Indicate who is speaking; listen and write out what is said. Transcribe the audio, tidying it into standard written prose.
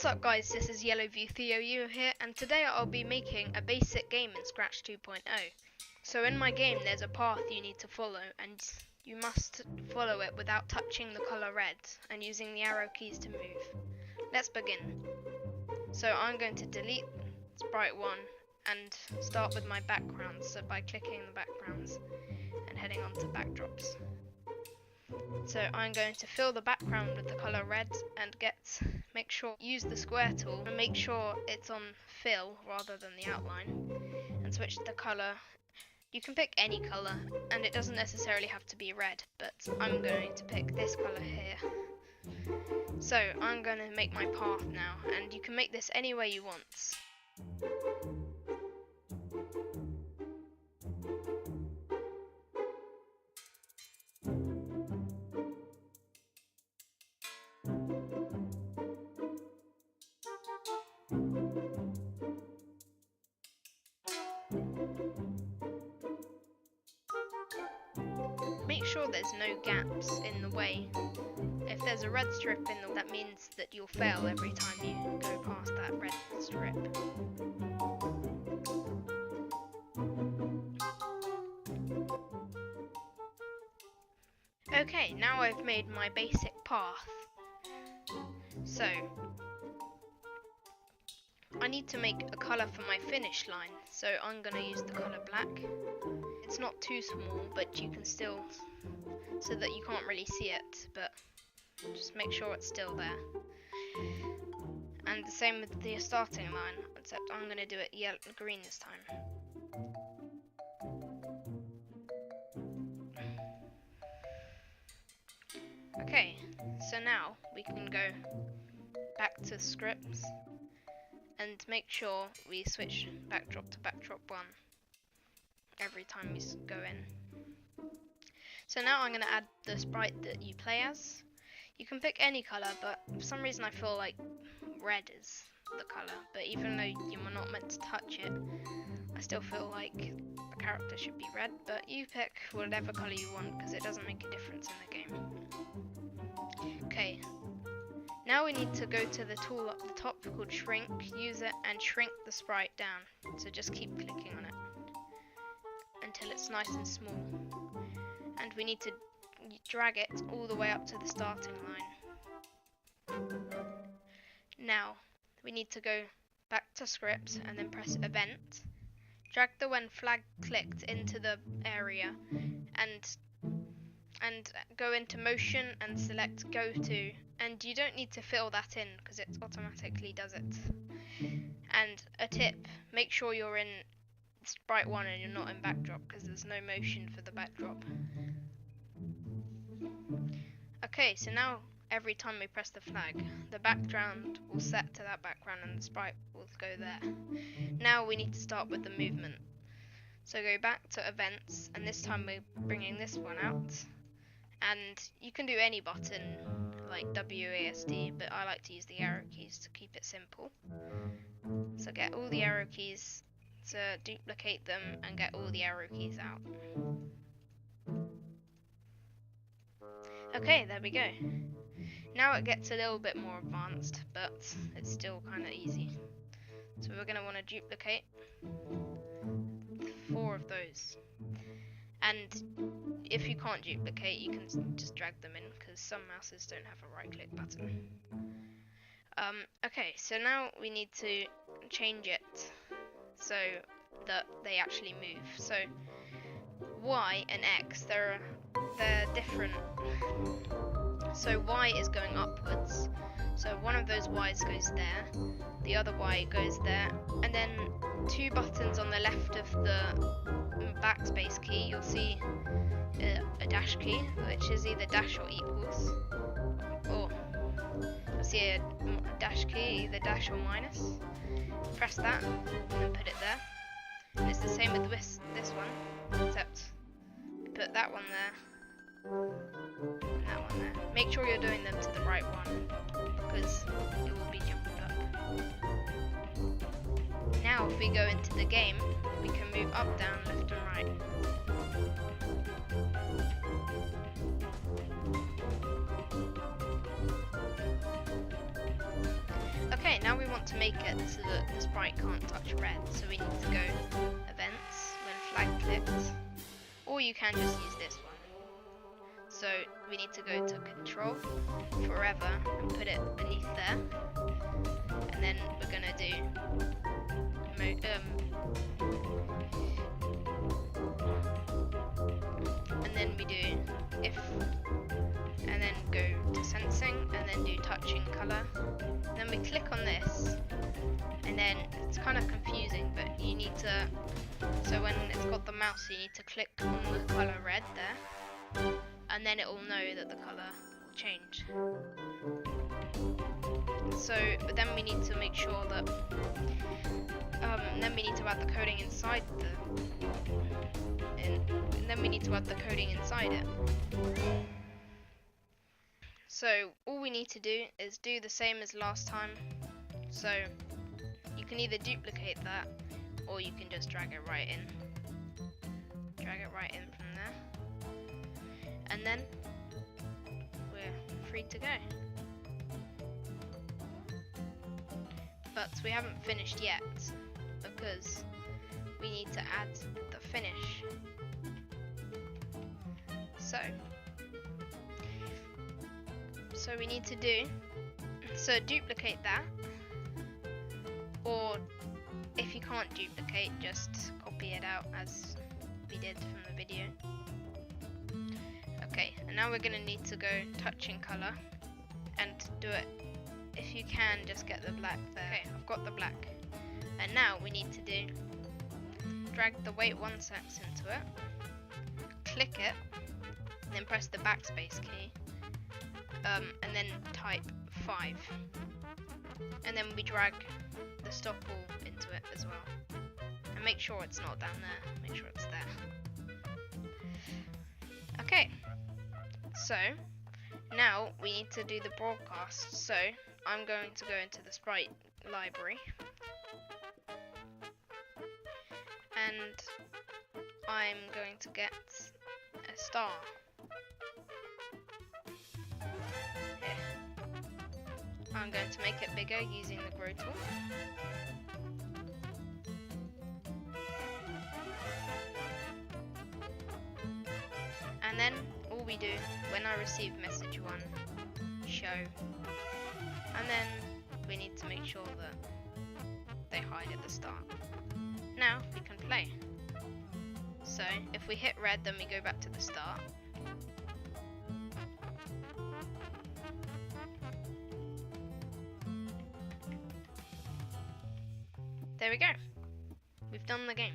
Speaker 1: What's up guys, this is YellowView Theo here, and today I'll be making a basic game in Scratch 2.0. So in my game there's a path you need to follow, and you must follow it without touching the colour red and using the arrow keys to move. Let's begin. So I'm going to delete Sprite 1 and start with my backgrounds, so by clicking the backgrounds and heading on to backdrops. So I'm going to fill the background with the colour red and use the square tool and make sure it's on fill rather than the outline, and switch the colour. You can pick any colour and it doesn't necessarily have to be red, but I'm going to pick this colour here. So I'm going to make my path now, and you can make this any way you want. Make sure there's no gaps in the way. If there's a red strip that means that you'll fail every time you go past that red strip. Okay, now I've made my basic path. So I need to make a colour for my finish line, so I'm going to use the colour black. It's not too small, but you can still, so that you can't really see it, but just make sure it's still there. And the same with the starting line, except I'm going to do it green this time. Okay, so now we can go back to scripts and make sure we switch backdrop to backdrop 1 every time we go in. So now I'm going to add the sprite that you play as. You can pick any colour, but for some reason I feel like red is the colour, but even though you were not meant to touch it, I still feel like the character should be red, but you pick whatever colour you want because it doesn't make a difference in the game. Okay, now we need to go to the tool up the top called Shrink, use it and shrink the sprite down, so just keep clicking on it until it's nice and small, and we need to drag it all the way up to the starting line. Now we need to go back to scripts and then press event, drag the when flag clicked into the area, and go into motion and select go to, and you don't need to fill that in because it automatically does it. And a tip, make sure you're in Sprite 1 and you're not in backdrop because there's no motion for the backdrop. Okay, so now every time we press the flag, the background will set to that background and the sprite will go there. Now we need to start with the movement. So go back to events, and this time we're bringing this one out. And you can do any button like WASD, but I like to use the arrow keys to keep it simple. So get all the arrow keys to duplicate them and get all the arrow keys out. Okay, there we go. Now it gets a little bit more advanced, but it's still kind of easy. So we're going to want to duplicate 4 of those. And if you can't duplicate, you can just drag them in, because some mouses don't have a right click button. Okay, so now we need to change it so that they actually move. So Y and X, they're different. So Y is going upwards, so one of those Y's goes there, the other Y goes there, and then 2 buttons on the left of the backspace key, you'll see a dash key, which is either dash or equals, or you'll see a dash key, either dash or minus. Press that and put it there, and it's the same with this one, except put that one there and that one there. Make sure you're doing them to the right one, because it will be jumbled up. Now if we go into the game, we can move up, down, left and right. Okay, to make it so that the sprite can't touch red, so we need to go events when flag clicked, or you can just use this one. So we need to go to control, forever, and put it beneath there, and then we're gonna do and then we do if, and then go to sensing, and then do touching color. Then we click on this, and then it's kind of confusing, but you need to, so when it's got the mouse, you need to click on the color red there, and then it will know that the color changed. So, but then we need to make sure that, then we need to add the coding inside and then we need to add the coding inside it. So all we need to do is do the same as last time. So you can either duplicate that, or you can just drag it right in. Drag it right in from there. And then we're free to go. But we haven't finished yet, because we need to add the finish. So we need to duplicate that, or if you can't duplicate, just copy it out as we did from the video. Okay, and now we're going to need to go touching color and do it. If you can, just get the black there. Okay, I've got the black. And now we need to drag the weight 1 sex into it, click it, and then press the backspace key, and then type 5. And then we drag the stop all into it as well. And make sure it's not down there, make sure it's there. Okay, so now we need to do the broadcast. So I'm going to go into the sprite library, and I'm going to get a star. Here. I'm going to make it bigger using the grow tool. And then all we do when I receive message 1, show, and then we need to make sure that they hide at the start. Now we can play. So if we hit red, then we go back to the start. There we go. We've done the game.